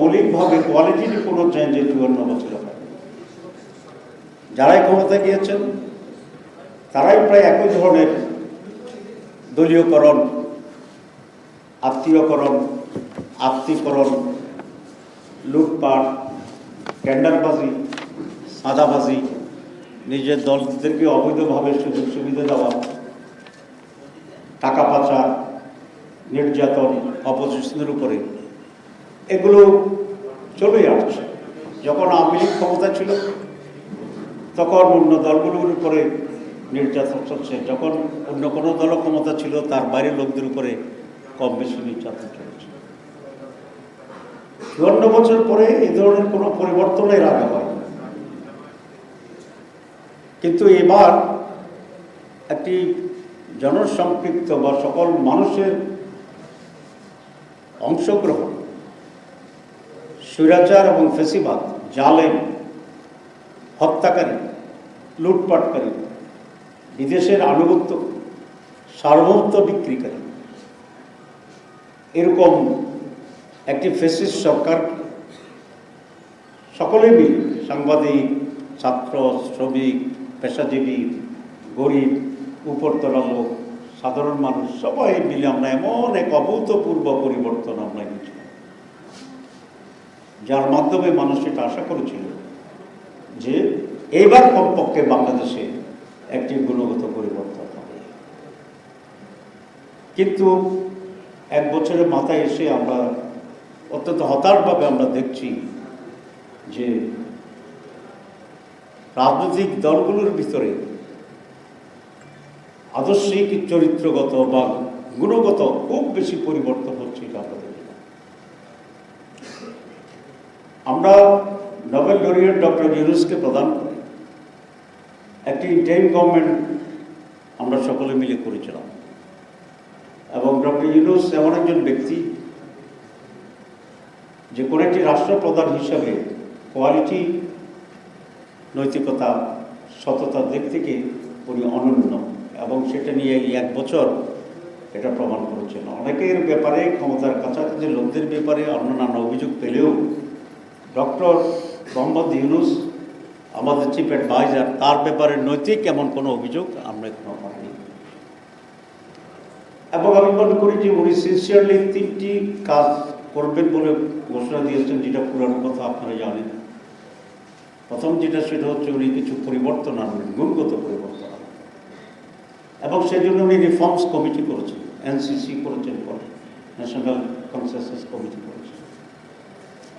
মৌলিকভাবে কোয়ালিটির কোনো চেঞ্জ এই 54 বছরে হয়। যারাই ক্ষমতায় গিয়েছেন তারাই প্রায় একই ধরনের দলীয়করণ, আত্মীয়করণ, আত্মীকরণ, লুটপাট, টেন্ডারবাজি, সাদাবাজি, নিজের দলদেরকে অবৈধভাবে সুযোগ সুবিধা দেওয়া, টাকা পাচার, নির্যাতন অপোজিশনের উপরে, এগুলো চলেই আসছে। যখন আওয়ামী লীগ ক্ষমতা ছিল তখন অন্য দলগুলোর উপরে নির্যাতন চলছে, যখন অন্য কোনো দল ক্ষমতা ছিল তার বাইরের লোকদের উপরে কম বেশি নির্যাতন চলছে। 54 বছর পরে এই ধরনের কোনো পরিবর্তনের আগে হয়, কিন্তু এবার একটি জনসম্পৃক্ত বা সকল মানুষের অংশগ্রহণ, স্বৈরাচার এবং ফ্যাসিবাদ, জালেম, হত্যাকারী, লুটপাটকারী, বিদেশের আনুগত্য, সার্বভৌমত্ব বিক্রিকারী, এরকম একটি ফ্যাসিস্ট সরকার সকলে মিলে, সাংবাদিক, ছাত্র, শ্রমিক, পেশাজীবী, গরিব, উপরতলা লোক, সাধারণ মানুষ, সবাই মিলে আমরা এমন এক অভূতপূর্ব পরিবর্তন আমরা এনেছিলাম, যার মাধ্যমে মানুষ এটা আশা করেছিল যে এইবার কমপক্ষে বাংলাদেশে একটি গুণগত পরিবর্তন হবে। কিন্তু এক বছরের মাথায় এসে আমরা অত্যন্ত হতাশভাবে আমরা দেখছি যে রাজনৈতিক দলগুলোর ভিতরে আদর্শিক, চরিত্রগত বা গুণগত খুব বেশি পরিবর্তন হচ্ছে। আমরা নোবেল লরিয়েট ডক্টর ইউনূসকে প্রদান করে একটি ইন্টারিম গভর্নমেন্ট আমরা সকলে মিলে করেছিলাম, এবং ডক্টর ইউনূস এমন একজন ব্যক্তি যে কোনো একটি রাষ্ট্রপ্রধান হিসাবে কোয়ালিটি, নৈতিকতা, সততার দিক থেকে উনি অনন্য, এবং সেটা নিয়ে এই এক বছর এটা প্রমাণ করেছেন। অনেকের ব্যাপারে, ক্ষমতার কাছাকাছি লোকদের ব্যাপারে অন্যান্য অভিযোগ পেলেও ডক্টর মোহাম্মদ ইউনূস আমাদের চিফ অ্যাডভাইজার, তার ব্যাপারে নৈতিক এমন কোনো অভিযোগ আমরা এখনো পাইনি। এবং আমি মনে করি যে উনি সিনসিয়ারলি 3টি কাজ করবেন বলে ঘোষণা দিয়েছেন, যেটা পুরানো কথা আপনারা জানেন। প্রথম যেটা, সেটা হচ্ছে উনি কিছু পরিবর্তন আনবেন, গুণগত পরিবর্তন আনবেন, এবং সেই জন্য উনি রিফর্মস কমিটি করেছেন, এনসিসি করেছেন, পরে ন্যাশনাল কনসেনসাস কমিটি করেছেন,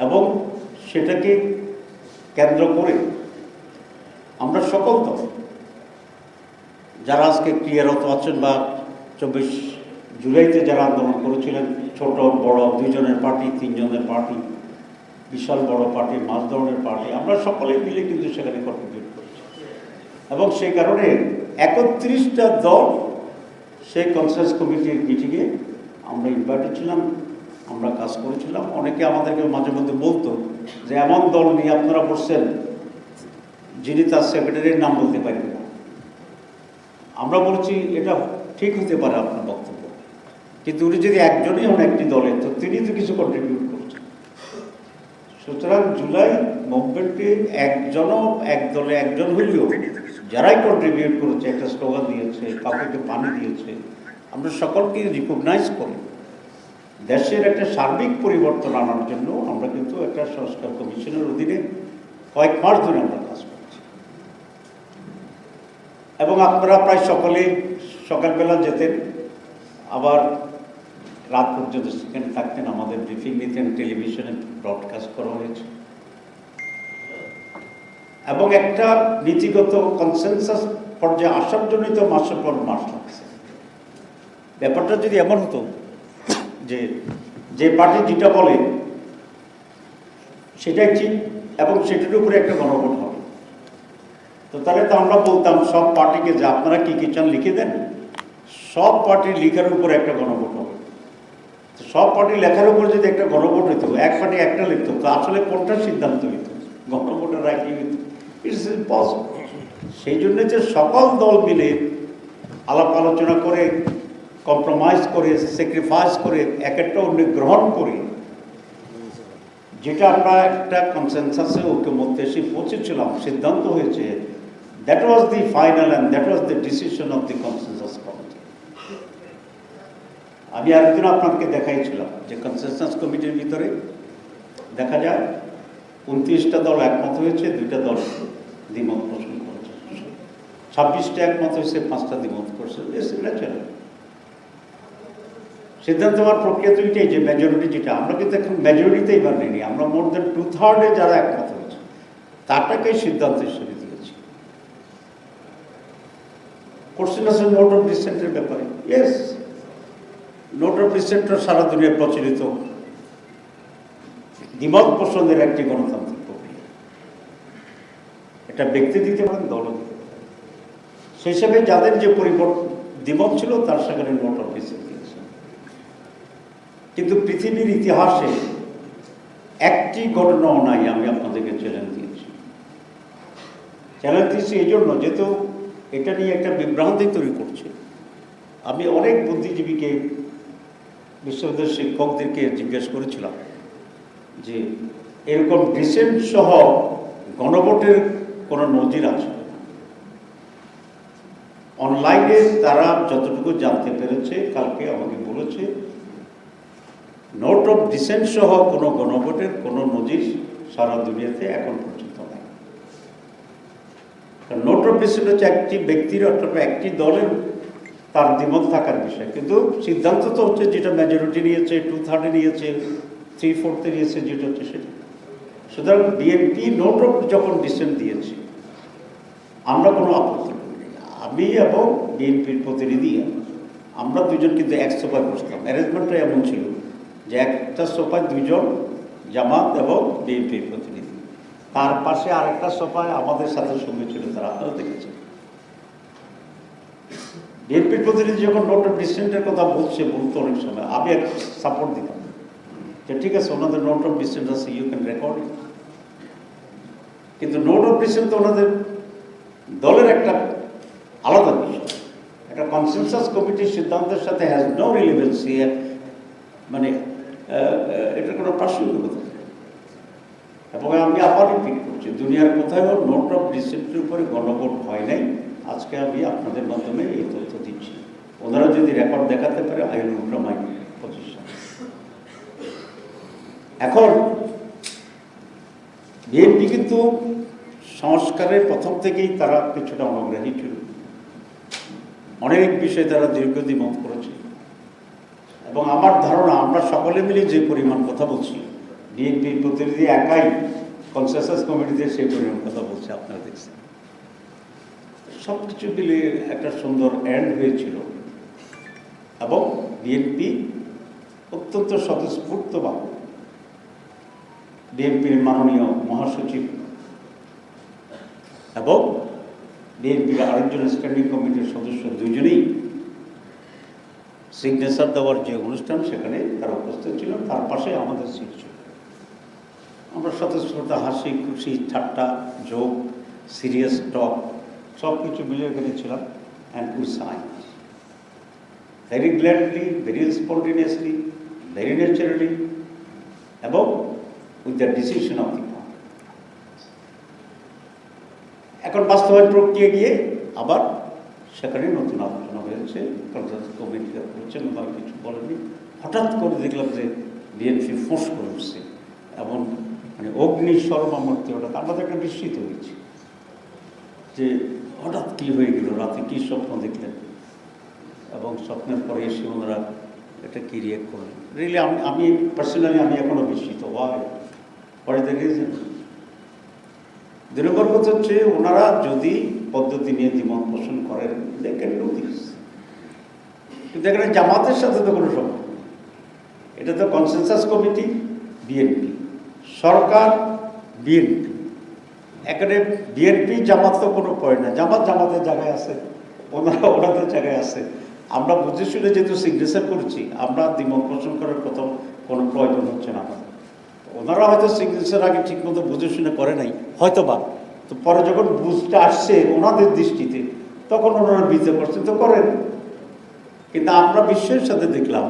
এবং সেটাকে কেন্দ্র করে আমরা সকল দল যারা আজকে ক্রিয়ারত আছেন বা 24 জুলাইতে যারা আন্দোলন করেছিলেন, ছোট বড় 2 জনের পার্টি, 3 জনের পার্টি, বিশাল বড় পার্টি, মাঝ ধরনের পার্টি, আমরা সকলে মিলে কিন্তু সেখানে কন্ট্রিবিউট করছি। এবং সেই কারণে 31টা দল সেই কনসেন্সাস কমিটির মিটিংয়ে আমরা ইনভাইটেড ছিলাম, আমরা কাজ করেছিলাম। অনেকে আমাদেরকে মাঝে মধ্যে বলতো যে এমন দল নিয়ে আপনারা বসছেন যিনি তার সেক্রেটারির নাম বলতে পারেন না। আমরা বলছি এটা ঠিক হতে পারে আপনার বক্তব্য, কিন্তু উনি যদি একজনই হন একটি দলে, তো তিনি তো কিছু কন্ট্রিবিউট করছেন। সুতরাং জুলাই মুভমেন্টে একজনও, এক দলে একজন হইলেও যারাই কন্ট্রিবিউট করেছে, একটা স্লোগান দিয়েছে, কাউকে পানি দিয়েছে, আমরা সকলকে রিকগনাইজ করি। দেশের একটা সার্বিক পরিবর্তন আনার জন্য আমরা কিন্তু একটা সংস্কার কমিশনের অধীনে কয়েক মাস ধরে আমরা কাজ করছি। এবং আপনারা প্রায় সকলেই সকালবেলা যেতেন, আবার রাত পর্যন্ত সেখানে থাকতেন, আমাদের ব্রিফিং নিতেন, টেলিভিশনে ব্রডকাস্ট করা হয়েছে। এবং একটা নীতিগত কনসেনসাস পর্যায়ে আসার জন্যই তো মাসের পর মাস লাগছে। ব্যাপারটা যদি এমন হতো যে পার্টি যেটা বলে সেটাই ঠিক, এবং সেটার উপরে একটা গণভোট হবে, তো তাহলে তো আমরা বলতাম সব পার্টিকে যে আপনারা কি কি চান লিখে দেন, সব পার্টির লিখার উপরে একটা গণভোট হবে। সব পার্টি লেখার উপর যদি একটা গণভোট হইতো, এক পার্টি একটা লিখত, তো আসলে কোনটার সিদ্ধান্ত হইত, গণভোটের রায় কি হইত? It's impossible. সেই জন্য যে সকল দল মিলে আলাপ আলোচনা করে, কম্প্রোমাইজ করে, স্যাক্রিফাইস করে, এক একটা অন্য গ্রহণ করে যেটা আমরা একটা কনসেনসাসে ঐক্যমত্যে এসে পৌঁছেছিলাম, সিদ্ধান্ত হয়েছে, that was the final and that was the decision of the consensus committee. আমি আরেকদিন আপনাকে দেখাইছিলাম যে কনসেনসাস কমিটির ভিতরে দেখা যায় 29টা দল একমত হয়েছে, 2টা দল দ্বিমত পোষণ করেছে, 26টা একমত হয়েছে, 5টা দ্বিমত করছে। এটা চলে সিদ্ধান্ত হওয়ার প্রক্রিয়া তো এটাই যে মেজরিটি যেটা, আমরা কিন্তু এখন মেজরিটিতেই বানিনি, আমরা মোর দেন 2/3 যারা একমত হয়েছে তারটাকেই সিদ্ধান্ত হিসেবে দিয়েছি। কোশ্চেন আছে নোট অফ ডিসেন্টের ব্যাপারে। ইয়েস, নোট অফ ডিসেন্টও সারা দুনিয়ায় প্রচলিত দ্বিমত পোষণের একটি গণতান্ত্রিক প্রক্রিয়া। এটা ব্যক্তি দিতে পারেন, দলও দিতে পারেন। সেই হিসাবে যাদের যে দ্বিমত ছিল তার সেখানে নোট অফ ডিসেন্ট দিয়েছে। কিন্তু পৃথিবীর ইতিহাসে একটি ঘটনাও নাই, আমি আপনাদেরকে চ্যালেঞ্জ দিয়েছি। চ্যালেঞ্জ দিয়েছি এই জন্য যেহেতু এটা নিয়ে একটা বিভ্রান্তি তৈরি করছে। আমি অনেক বুদ্ধিজীবীকে, বিশ্ববিদ্যালয়ের শিক্ষকদেরকে জিজ্ঞেস করেছিলাম যে এরকম ডিসেন্ট সহ গণভোটের কোনো নজির আছে। অনলাইনে তারা যতটুকু জানতে পেরেছে কালকে আমাকে বলেছে নোট অফ ডিসেন্ট সহ কোনো গণভোটের কোনো নজির সারা দুনিয়াতে এখন পর্যন্ত নেই। নোট অফ ডিসেন্ট হচ্ছে একটি ব্যক্তির অথবা একটি দলের তার দ্বিমত থাকার বিষয়, কিন্তু সিদ্ধান্ত তো হচ্ছে যেটা মেজরিটি নিয়েছে, 2/3 নিয়েছে, 3/4 নিয়েছে, যেটা হচ্ছে সেটা। সুতরাং বিএনপি নোট অফ যখন ডিসেন্ট দিয়েছে আমরা কোনো আপত্তি করিনি। আমি এবং বিএনপির প্রতিনিধি আমরা দুজন কিন্তু এক সোফায় বসতাম। অ্যারেঞ্জমেন্টটা এমন ছিল যে একটা সোফায় 2 জন জামাত এবং বিএনপির প্রতিনিধি, তার পাশে আরেকটা সোফায় আমাদের সাথে সঙ্গে ছিল তারা, আপনারা দেখেছেন। বিএনপির প্রতিনিধি যখন নোট অফ ডিসেন্টের কথা বলতো অনেক সময় আমি এক সাপোর্ট দিতাম যে ঠিক আছে ওনাদের নোট অফ ডিসেন্ট আছে, ইউ ক্যান রেকর্ড। কিন্তু নোট অফ ডিসেন্ট তো ওনাদের দলের একটা আলাদা বিষয়, একটা কনসেনসাস কমিটির সিদ্ধান্তের সাথে হ্যাজ নো রিলেভেন্সি, মানে এটার কোনো প্রাসঙ্গিকতা নেই। এবং আমি আবার রিপিট করছি, দুনিয়ার কোথাও নোট অফ ডিসেন্টের উপরে গণভোট হয় নাই। আজকে আমি আপনাদের মাধ্যমে এই তথ্য দিচ্ছি, ওনারা যদি রেকর্ড দেখাতে পারে I will withdraw my position. এখন বিএনপি কিন্তু সংস্কারের প্রথম থেকেই তারা কিছুটা অনগ্রাহী ছিল, অনেক বিষয়ে তারা দীর্ঘ দ্বিমত করেছে। এবং আমার ধারণা আমরা সকলে মিলে যে পরিমাণ কথা বলছি, বিএনপির প্রতিনিধি একাই কনসেনসাস কমিটিতে সেই পরিমাণ কথা বলছে, আপনারা দেখছেন। সব কিছু মিলে একটা সুন্দর এন্ড হয়েছিল এবং বিএনপি অত্যন্ত স্বতঃস্ফূর্তভাবে বিএনপির মাননীয় মহাসচিব এবং বিএনপির আরেকজন স্ট্যান্ডিং কমিটির সদস্য দুজনেই সিগনেচার দেওয়ার যে অনুষ্ঠান সেখানে তারা উপস্থিত ছিলেন, তার পাশে আমাদের সিট ছিল। আমরা স্বতঃস্ফূর্ত হাসি খুশি ঠাট্টা যোগ সিরিয়াস টক সব কিছু মিলে এখানে ছিলাম। And we sign very gladly, very spontaneously, very naturally এবং with the decision of the party. এখন বাস্তবায়ন প্রক্রিয়া গিয়ে আবার সেখানে নতুন আলোচনা হয়েছে, কনসেনসাস কমিটিরা করছেন, ওনারা কিছু বলেনি। হঠাৎ করে দেখলাম যে বিএনপি ফোঁস করে উঠছে, এমন মানে অগ্নি সর্বামূর্তি। হঠাৎ আমরা তো একটা বিস্মিত হয়েছি যে হঠাৎ কী হয়ে গেল, রাতে কী স্বপ্ন দেখলেন এবং স্বপ্নের পরে এসে ওনারা এটা কী রিয়েক্ট করলেন। রিয়েলি আমি পার্সোনালি আমি এখনও বিস্মিত। What is the reason? 2 নম্বর কথা হচ্ছে ওনারা যদি পদ্ধতি নিয়ে দ্বিমত পোষণ করেন, দে ক্যান ডু দিস। কিন্তু এখানে জামাতের সাথে তো কোনো সম্পর্ক নেই। এটা তো কনসেনসাস কমিটি বিএনপি, সরকার বিএনপি, এখানে বিএনপি জামাত তো কোনো পয়েন্ট না। জামাত জামাতের জায়গায় আছে, ওনারা ওনাদের জায়গায় আছে। আমরা বুঝে শুনে যেহেতু সিগনেচার করেছি, আমরা দ্বিমত পোষণ করার কোথাও কোনো প্রয়োজন হচ্ছে না আমাদের। ওনারা হয়তো সিগনেচার আগে ঠিকমতো বুঝে শুনে করে নাই হয়তো বা, তো পরে যখন বুঝতে আসছে ওনাদের দৃষ্টিতে তখন ওনারা বিজে করছেন, তো করেন। কিন্তু আমরা বিশ্বের সাথে দেখলাম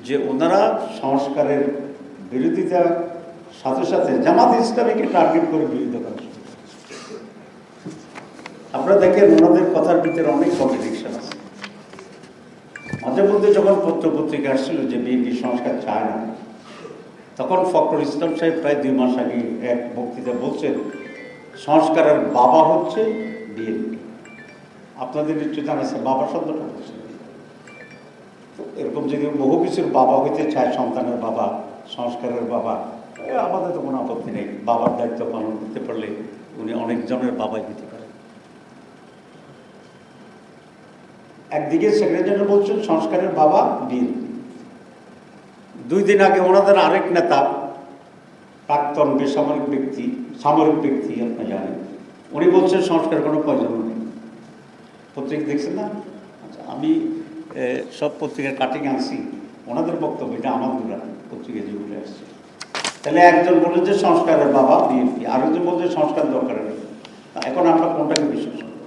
যে ওনারা সংস্কারের বিরোধিতা সাথে সাথে জামাত ইসলামীকে টার্গেট করে বিরোধিতা করা শুরু করে। আপনারা দেখেন ওনাদের কথার ভিতরে অনেক কন্ট্রাডিকশন আছে। মাঝে মধ্যে যখন পত্রিকা আসছিল যে বিএনপি সংস্কার চায় না, তখন ফখরুল ইসলাম সাহেব প্রায় 2 মাস আগে এক বক্তৃতা বলছেন সংস্কারের বাবা হচ্ছে বিএনপি। আপনাদের নিশ্চয় জানা আছে বাবা শব্দটা বলছেন। তো এরকম যদি বহু কিছুর বাবা হইতে চায়, সন্তানের বাবা, সংস্কারের বাবা, আমাদের তো কোনো আপত্তি নেই। বাবার দায়িত্ব পালন করতে পারলে উনি অনেকজনের বাবাই হইতে পারেন। একদিকে সেক্রেটারি জেনারেল বলছেন সংস্কারের বাবা বিএনপি। 2 দিন আগে ওনাদের আরেক নেতা, প্রাক্তন বেসামরিক ব্যক্তি, সামরিক ব্যক্তি আপনি জানেন, উনি বলছেন সংস্কার কোনো প্রয়োজন নেই। পত্রিকা দেখছেন না? আচ্ছা, আমি সব পত্রিকার কাটিং আনছি, ওনাদের বক্তব্য, এটা আমাদের পত্রিকা যেগুলো আসছে। তাহলে একজন বললেন যে সংস্কারের বাবা বিএনপি, আরেকজন বলছে সংস্কার দরকার নেই। এখন আমরা কোনটাকে বিশ্বাস করব?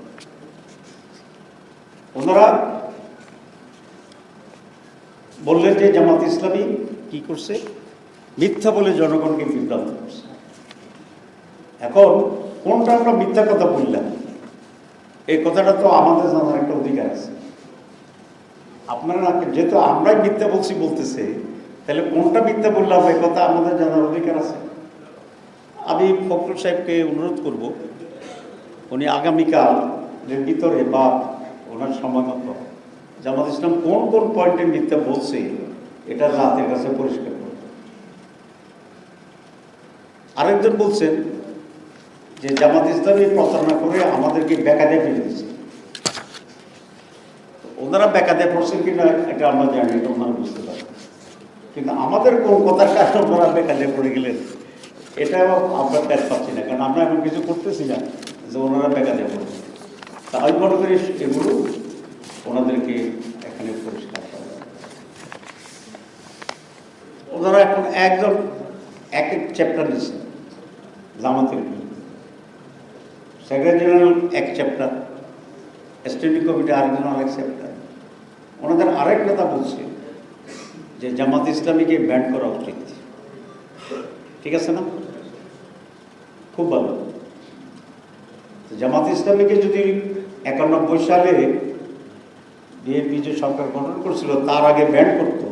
ওনারা বললেন যে জামাত ইসলামী কি করছে, মিথ্যা বলে জনগণকে বিভ্রান্ত করছে। এখন কোনটা আমরা মিথ্যা কথা বললাম, এই কথাটা তো আমাদের জানার একটা অধিকার আছে। আপনারা যেহেতু আমরাই মিথ্যা বলছি বলতেছে, তাহলে কোনটা মিথ্যা বললাম এই কথা আমাদের জানার অধিকার আছে। আমি ফখরুল সাহেবকে অনুরোধ করব, উনি আগামীকালের ভিতরে বা ওনার সময় মতো জামাত ইসলাম কোন কোন পয়েন্টে মিথ্যা বলছে এটা জাতির কাছে পরিষ্কার করবে। আরেকজন বলছেন যে জামাত ইসলামী প্রতারণা করে আমাদেরকে বেকায়দায় ফেলে দিচ্ছে। ওনারা বেকায়দায় পড়ছেন কিনা এটা আমরা জানি, এটা ওনারা বুঝতে পারেন, কিন্তু আমাদের কোন কথার কারণে ওনারা বেকায়দায় পড়ে গেলেন এটাও আমরা টের পাচ্ছি না, কারণ আমরা এমন কিছু করতেছি না যে ওনারা বেকায়দায় পড়বে। তা আমি মনে করি এগুলো ওনাদেরকে এখানে পরিষ্কার করা। ওনারা এখন একজন এক এক চ্যাপ্টার নিচ্ছেন জামাতের বিরুদ্ধে। সেক্রেটারি জেনারেল এক চ্যাপ্টার, স্ট্যান্ডিং কমিটি আরেকজন আরেক চ্যাপ্টার। ওনাদের আরেক নেতা বলছে যে জামাত ইসলামীকে ব্যান করা উচিত। ঠিক আছে না? খুব ভালো। জামাত ইসলামীকে যদি 91 সালে বিএনপি যে সরকার গঠন করছিল তার আগে ব্যান করতো,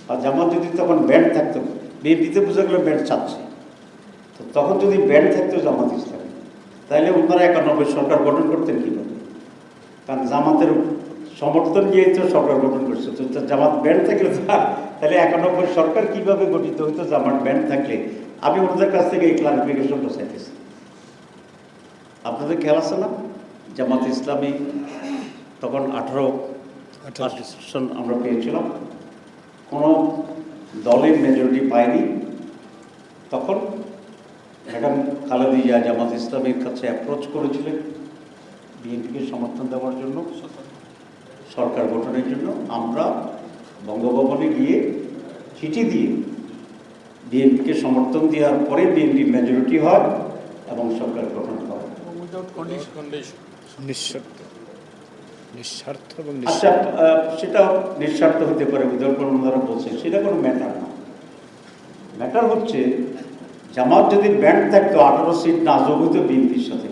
আর জামাত যদি তখন ব্যান থাকতো, বিএনপিতে বোঝা গেল ব্যান চাচ্ছে, তো তখন যদি ব্যান থাকতো জামাত ইসলামী, তাহলে ওনারা 91 সরকার গঠন করতেন কীভাবে? কারণ জামাতের সমর্থন নিয়েই তো সরকার গঠন করছে। তো জামাত ব্যান থাকলে তাহলে 91 সরকার কিভাবে গঠিত হইতো জামাত ব্যান থাকলে? আমি ওনাদের কাছ থেকে এই ক্লারিফিকেশনটা চাইতেছি। আপনাদের খেয়াল আছে না, জামাত ইসলামী তখন 18 আসন আমরা পেয়েছিলাম, কোনো দলের মেজরিটি পায়নি। তখন ম্যাডাম খালেদা জিয়া জামাত ইসলামীর কাছে অ্যাপ্রোচ করেছিলেন বিএনপিকে সমর্থন দেওয়ার জন্য, সরকার গঠনের জন্য। আমরা বঙ্গভবনে গিয়ে চিঠি দিয়ে বিএনপিকে সমর্থন দেওয়ার পরে বিএনপি মেজরিটি হয় এবং সরকার গঠন হয়। আচ্ছা, সেটা নিঃস্বার্থ হতে পারে, উদাহরণ বলছে, সেটা কোনো ম্যাটার না। ম্যাটার হচ্ছে জামাত যদি ব্যান্ড থাকতো, 18 সিট না যোগ হইতো বিএনপির সাথে,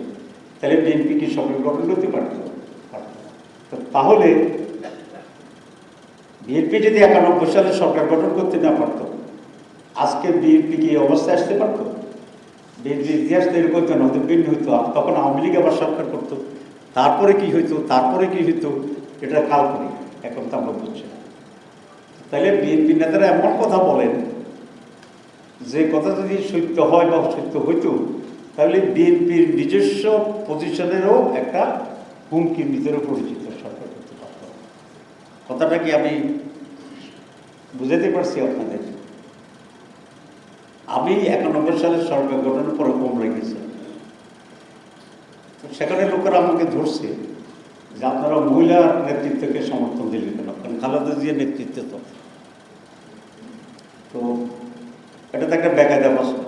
তাহলে বিএনপি কি সরকার গঠন করতে পারত? তাহলে বিএনপি যদি 91 সালে সরকার গঠন করতে না পারত, আজকে বিএনপি কি অবস্থায় আসতে পারত? বিএনপির ইতিহাস তৈরি করতে না হতো, ভিন্ন হইতো। তখন আওয়ামী লীগ আবার সরকার করতো, তারপরে কি হইতো, এটা কাল্পনিক, এখন তো আমরা বুঝছি না। তাহলে বিএনপি নেতারা এমন কথা বলেন, যে কথা যদি সত্য হয় বা সত্য হইতো, তাহলে বিএনপির নিজস্ব পজিশনেরও একটা হুমকির ভিতরে পরিচিত সরকার করতে পারত। কথাটা কি আমি বুঝাতে পারছি আপনাদের? আমি 91 সালের সরকার গঠনের পরে কমরে গেছি, সেখানে লোকেরা আমাকে ধরছে যে আপনারা মহিলা নেতৃত্বকে সমর্থন দিলেন কেন? কারণ খালেদা জিয়ার নেতৃত্বে তো এটা তো একটা বেকায়দা প্রশ্ন।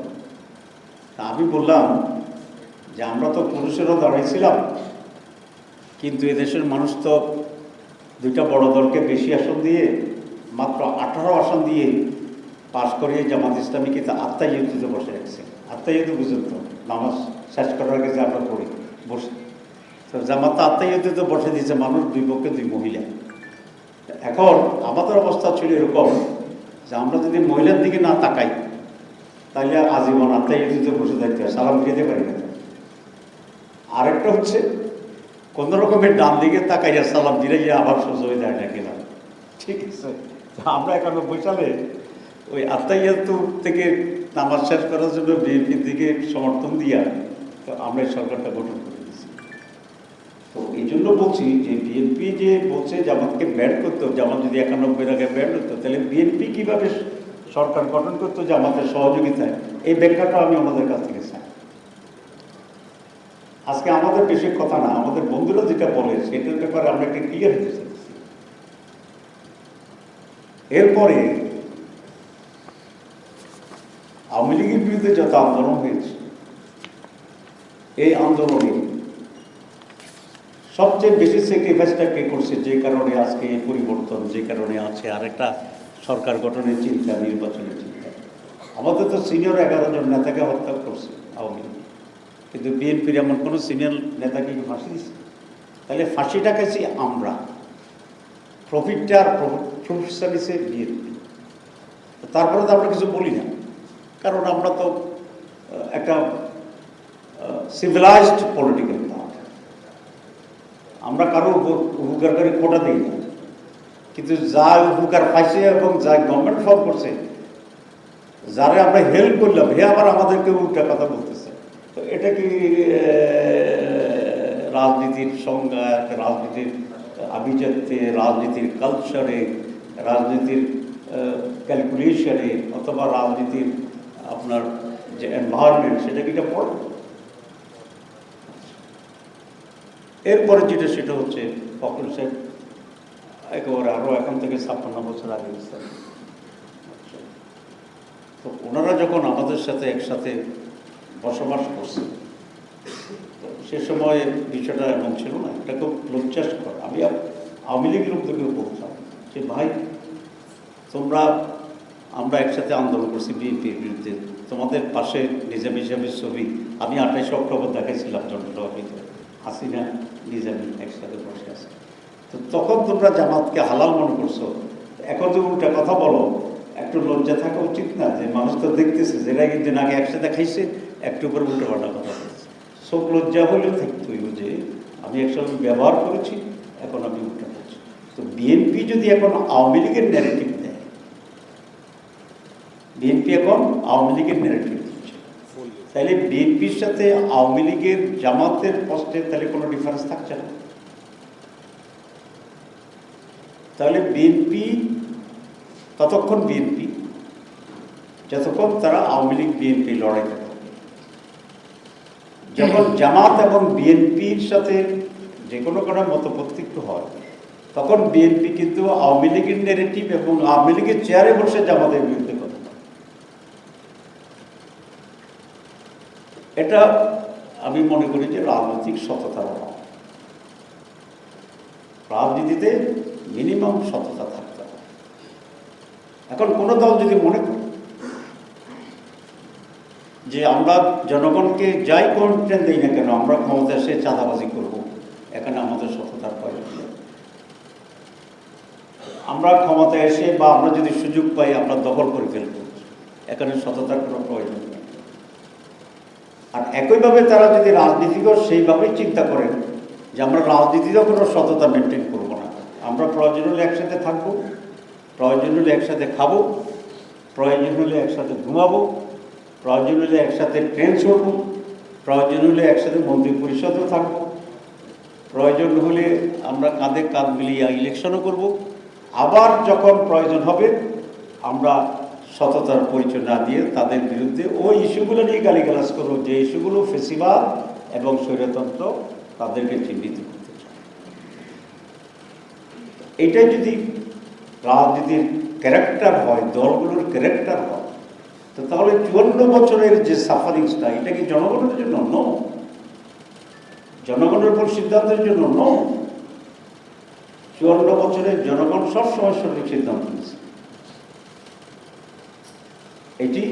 তা আমি বললাম যে আমরা তো পুরুষেরও দাঁড়াইছিলাম, কিন্তু এদেশের মানুষ তো 2টা বড় দলকে বেশি আসন দিয়ে, মাত্র 18 আসন দিয়ে পাশ করিয়ে জামাত ইসলামী কিন্তু আত্মাইয়ুতে বসে রাখছে। আত্মাইয়ুতে বুঝুন তো, নামাজ শেষ করার আগে যে আমরা পড়ি বসে, তো জামাত আত্মাইয়ুতে বসে দিয়েছে মানুষ, দুই পক্ষে দুই মহিলা। এখন আমাদের অবস্থা ছিল এরকম যে আমরা যদি মহিলার দিকে না তাকাই তাহলে আজীবন আত্মাইয়ুতে বসে থাকতে হয়, সালাম খেতে পারি না। আরেকটা হচ্ছে কোনো রকমের ডান দিকে তাকাইয়া সালাম দিলে গিয়ে আবার সোজা হয়ে দাঁড়িয়ে গেলাম, ঠিক আছে। আমরা এখানে বৈশালে ওই আত্মাইয়াতু থেকে নামাজ শেষ করার জন্য বিএনপির দিকে সমর্থন দিয়া তো আমরা এই সরকারটা গঠন করে দিয়েছি। তো এই জন্য বলছি যে বিএনপি যে বলছে জামাতকে ব্যান করতো, জামাত যদি 91-এর আগে ব্যান করতো, তাহলে বিএনপি কীভাবে সরকার গঠন করতো জামাতের সহযোগিতায়, এই ব্যাখ্যাটা আমি ওনাদের কাছ থেকে চাই। আজকে আমাদের বেশি কথা না, আমাদের বন্ধুরা যেটা বলে সেটার ব্যাপারে আমরা একটা ক্লিয়ার হতে চাইছি। এরপরে আওয়ামী লীগের বিরুদ্ধে যত আন্দোলন হয়েছে, এই আন্দোলনে সবচেয়ে বেশি স্যাক্রিফাইসটা কে করছে, যে কারণে আজকে এই পরিবর্তন, যে কারণে আছে আরেকটা সরকার গঠনের চিন্তা, নির্বাচনের চিন্তা। আমাদের তো সিনিয়র 11 জন নেতাকে হত্যা করছে আওয়ামী লীগ, কিন্তু বিএনপির এমন কোনো সিনিয়র নেতাকে ফাঁসি দিচ্ছে। তাহলে ফাঁসিটা খাইছি আমরা, প্রফিটটা আর প্রফেশন হিসেবে বিএনপি। তারপরে তো আমরা কিছু বলি না, কারণ আমরা তো একটা সিভিলাইজড পলিটিক্যাল পার্টি, আমরা কারো উপকার করে কোটা দিই না। কিন্তু যা উপকার পাইছে এবং যা গভর্নমেন্ট ফর্ম করছে, যারা আমরা হেল্প করলাম, হে আবার আমাদেরকে উল্টা কথা বলতেছে। তো এটা কি রাজনীতির সংজ্ঞা, রাজনীতির আভিজাত্যে, রাজনীতির কালচারে, রাজনীতির ক্যালকুলেশনে, অথবা রাজনীতির আপনার যে এনভায়রনমেন্ট, সেটা কি এটা পড়ে? এরপরে যেটা সেটা হচ্ছে ফখরুল সাহেব একেবারে আরও এখন থেকে 56 বছর আগে গেছেন। তো ওনারা যখন আমাদের সাথে একসাথে বসবাস করছে, তো সে সময় বিষয়টা এমন ছিল না, এটা খুব লজ্জাস্কর। আমি আওয়ামী লীগের লোকদেরকেও বলতাম যে ভাই, আমরা একসাথে আন্দোলন করছি বিএনপির বিরুদ্ধে, তোমাদের পাশে নিজামী সাহেবের ছবি আমি 28 অক্টোবর দেখাইছিলাম জনসভাতে, হাসিনা নিজামী একসাথে বসে আছে। তো তখন তোমরা জামাতকে হালাল মনে করছো, এখন যদি উল্টা কথা বলো, একটু লজ্জা থাকা উচিত না? যে মানুষ তো দেখতেছে যে এরা কিন্তু আগে একসাথে খাইছে, একটু উপরে উল্টো পাল্টা কথা বলছে। সব লজ্জা হলেও থাকতে হইব যে আমি একসঙ্গে ব্যবহার করেছি, এখন আমি উল্টা করছি। তো বিএনপি যদি এখন আওয়ামী লীগের ন্যারেটিভ দেয়, বিএনপি এখন আওয়ামী লীগের ন্যারেটিভ দিচ্ছে, তাহলে বিএনপির সাথে আওয়ামী লীগের জামাতের পোস্টে তাহলে কোনো ডিফারেন্স থাকছে না। তাহলে বিএনপি ততক্ষণ বিএনপি যতক্ষণ তারা আওয়ামী লীগ বিএনপি লড়াই করে। যখন জামাত এবং বিএনপির সাথে যে কোনো মতপার্থক্য হয়, তখন বিএনপি কিন্তু আওয়ামী লীগের ন্যারেটিভ এবং আওয়ামী লীগের চেয়ারে বসে জামাতের বিরুদ্ধে কথা বলে। এটা আমি মনে করি যে রাজনৈতিক সততার অভাব। রাজনীতিতে মিনিমাম সততা থাকতে হবে। এখন কোনো দল যদি মনে করে যে আমরা জনগণকে যাই কন্টেন্ট দিই না কেন, আমরা ক্ষমতা এসে চাঁদাবাজি করব, এখানে আমাদের সততার প্রয়োজন নেই। আমরা ক্ষমতা এসে বা আমরা যদি সুযোগ পাই আমরা দখল করে ফেলব, এখানে সততার কোনো প্রয়োজন নেই। আর একইভাবে তারা যদি রাজনীতিকেও সেইভাবেই চিন্তা করেন যে আমরা রাজনীতিতেও কোনো সততা মেনটেন করব না, আমরা প্রয়োজন হলে একসাথে থাকবো, প্রয়োজন হলে একসাথে খাবো, প্রয়োজন হলে একসাথে ঘুমাবো, প্রয়োজন হলে একসাথে ট্রেন চড়বো, প্রয়োজন হলে একসাথে মন্ত্রী পরিষদেও থাকবো, প্রয়োজন হলে আমরা কাঁধে কাঁধ মিলিয়ে ইলেকশনও করব। আবার যখন প্রয়োজন হবে আমরা সততার পরিচয় না দিয়ে তাদের বিরুদ্ধে ওই ইস্যুগুলো নিয়ে গালিগালাজ করবো, যে ইস্যুগুলো ফেসিবাদ এবং স্বৈরতন্ত্র তাদেরকে চিহ্নিত করতে চায়। এটাই যদি রাজনীতির ক্যারেক্টার হয়, দলগুলোর ক্যারেক্টার হয়, তো তাহলে 54 বছরের যে সাফারিংসটা, এটা কি জনগণের জন্য? নো। জনগণের উপর সিদ্ধান্তের জন্য? নো। 54 বছরের জনগণ সবসময় সঠিক সিদ্ধান্ত নিয়েছে। এটি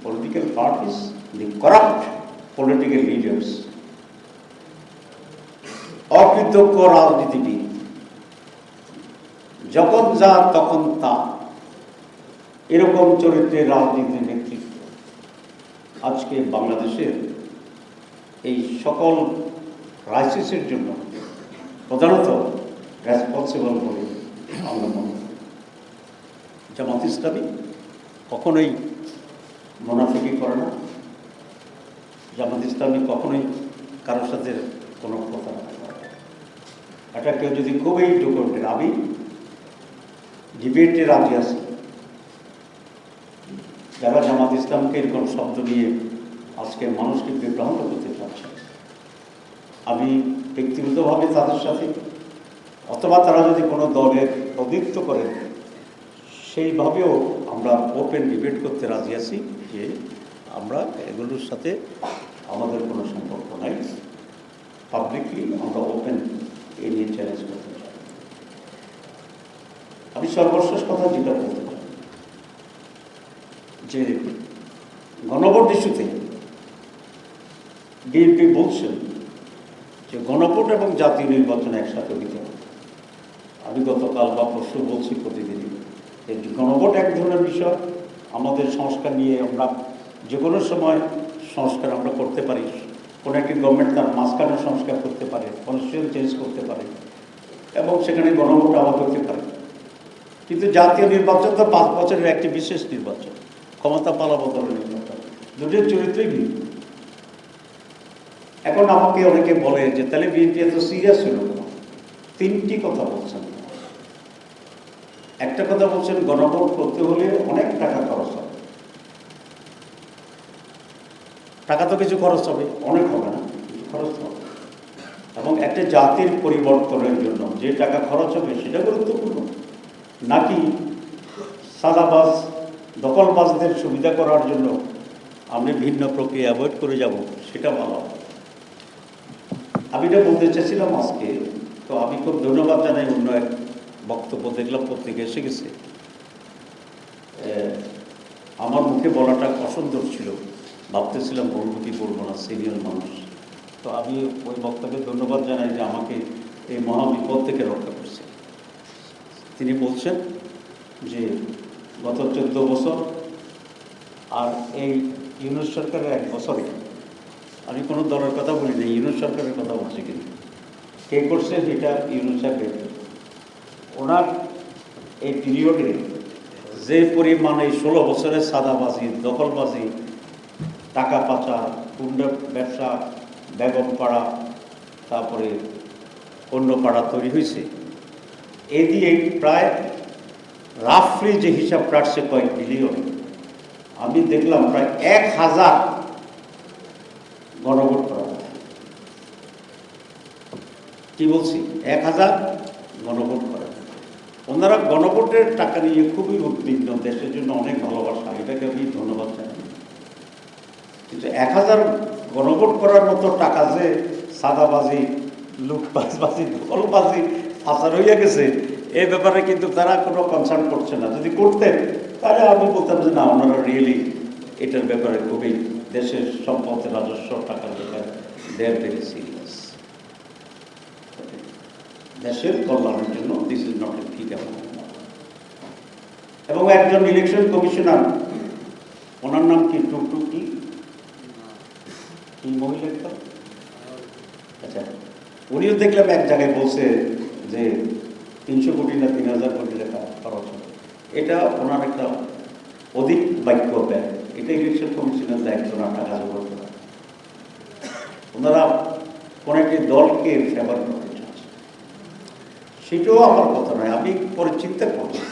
পলিটিক্যাল পার্টিস, দি করাপ্ট পলিটিক্যাল লিডার্স, অকৃতজ্ঞ রাজনীতিবিদ, যখন যা তখন তা, এরকম চরিত্রের রাজনীতির নেতৃত্ব আজকে বাংলাদেশের এই সকল ক্রাইসিসের জন্য প্রধানত রেসপন্সিবল বলে আমরা মনে করি। জামাত ইসলামী কখনোই মুনাফিকি করে না, জামাত ইসলামী কখনোই কারোর সাথে কোনো কথা না। এটা কেউ যদি খুবই ডকুমেন্টের, আমি ডিবেটে রাজি আছি, যারা জামাত ইসলামকে এরকম শব্দ নিয়ে আজকে মানুষকে বিভ্রান্ত করতে চাচ্ছে, আমি ব্যক্তিগতভাবে তাদের সাথে, অথবা তারা যদি কোনো দলের প্রতিনিধিত্ব করেন, সেইভাবেও আমরা ওপেন ডিবেট করতে রাজি আছি যে আমরা এগুলোর সাথে আমাদের কোনো সম্পর্ক নাই, পাবলিকলি আমরা ওপেন এ নিয়ে চ্যালেঞ্জ করতে চাই। আমি সর্বশেষ কথা যেটা বলতে চাই যে গণভোট ইস্যুতে বিএনপি বলছেন যে গণভোট এবং জাতীয় নির্বাচন একসাথে হইতে হবে। আমি গতকাল বা পরশু বলছি প্রতিদিনই, গণভোট এক ধরনের বিষয়, আমাদের সংস্কার নিয়ে আমরা যে কোনো সময় সংস্কার আমরা করতে পারি, কোনো একটি গভর্নমেন্ট তার মাঝখানে সংস্কার করতে পারে, কনস্টিটিউশন চেঞ্জ করতে পারে এবং সেখানে গণভোট আবার করতে পারে। কিন্তু জাতীয় নির্বাচন তো 5 বছরের একটি বিশেষ নির্বাচন, ক্ষমতা পালাবদলের নির্বাচন, দুটির চরিত্রই ভিন্ন। এখন আমাকে অনেকে বলে যে তাহলে বিএনপি এত সিরিয়াস ছিল কেন? 3টি কথা বলছেন। একটা কথা বলছেন, গণভোট করতে হলে অনেক টাকা খরচ হবে। টাকা তো কিছু খরচ হবে, অনেক হবে না, খরচ হবে। এবং একটা জাতির পরিবর্তনের জন্য যে টাকা খরচ হবে সেটা গুরুত্বপূর্ণ, নাকি সাদাবাজ দখলবাজদের সুবিধা করার জন্য আমরা ভিন্ন প্রক্রিয়া অ্যাভয়েড করে যাব, সেটা ভালো। আমি এটা বলতে চাইছিলাম আজকে, তো আমি খুব ধন্যবাদ জানাই, অন্য এক বক্তব্য দেখলাম পত্রিকা এসে গেছে, আমার মুখে বলাটা অসুন্দর ছিল, ভাবতেছিলাম বলবো কি বলবো না, সিনিয়র মানুষ। তো আমি ওই বক্তাকে ধন্যবাদ জানাই যে আমাকে এই মহাবিপদ থেকে রক্ষা করছে। তিনি বলছেন যে গত 14 বছর আর এই ইউনুস সরকারের 1 বছরে, আমি কোনো দলের কথা বলি না, ইউনুস সরকারের কথা বলছি, কিন্তু কে করছে যেটা ইউনুস সাহেব, ওনার এই পিরিয়ডে যে পরিমাণে 16 বছরের সাদাবাজি, দখলবাজি, টাকা পাচার, গুন্ডা ব্যবসা, বেগমপাড়া, তারপরে অন্যপাড়া তৈরি হয়েছে, এ দিয়ে প্রায় রাফলি যে হিসাব কাটছে কয়েক বিলিয়ন, আমি দেখলাম প্রায় 1000 গণভোট করা। কি বলছি, 1000 গণভোট করা। ওনারা গণভোটের টাকা নিয়ে খুবই উদ্বিগ্ন, দেশের জন্য অনেক ভালোবাসা, এটাকে আমি ধন্যবাদ জানাই। কিন্তু 1000 গণভোট করার মতো টাকা যে সাদাবাজি, লুটপাটবাজি, দখলবাজি পাচার হইয়া গেছে, এই ব্যাপারে কিন্তু তারা কোনো কনসার্ন করছে না। যদি করতেন তাহলে আমি বলতাম যে না, ওনারা রিয়েলি এটার ব্যাপারে খুবই দেশের সম্পদ, রাজস্ব, টাকার ব্যাপারে দে আর ভেরি সিরিয়াস। দেশের কল্যাণের জন্য দিস ইজ নট এ ঠিক। এবং একজন ইলেকশন কমিশনার, ওনার নাম কি, টুকটু কি মহিলা, আচ্ছা, উনিও দেখলাম এক জায়গায় বলছে যে 300 কোটি না 3000 কোটি টাকা খরচ হবে। এটা ওনার একটা অধিক বাক্য ব্যয়, এটা ইলেকশন কমিশনের দায়িত্ব না টাকা জোগাড় করা। ওনারা কোন একটি দলকে ফেভার করতে চাচ্ছে, সেটাও আমার কথা নয়। আমি পরে চিন্তা করছি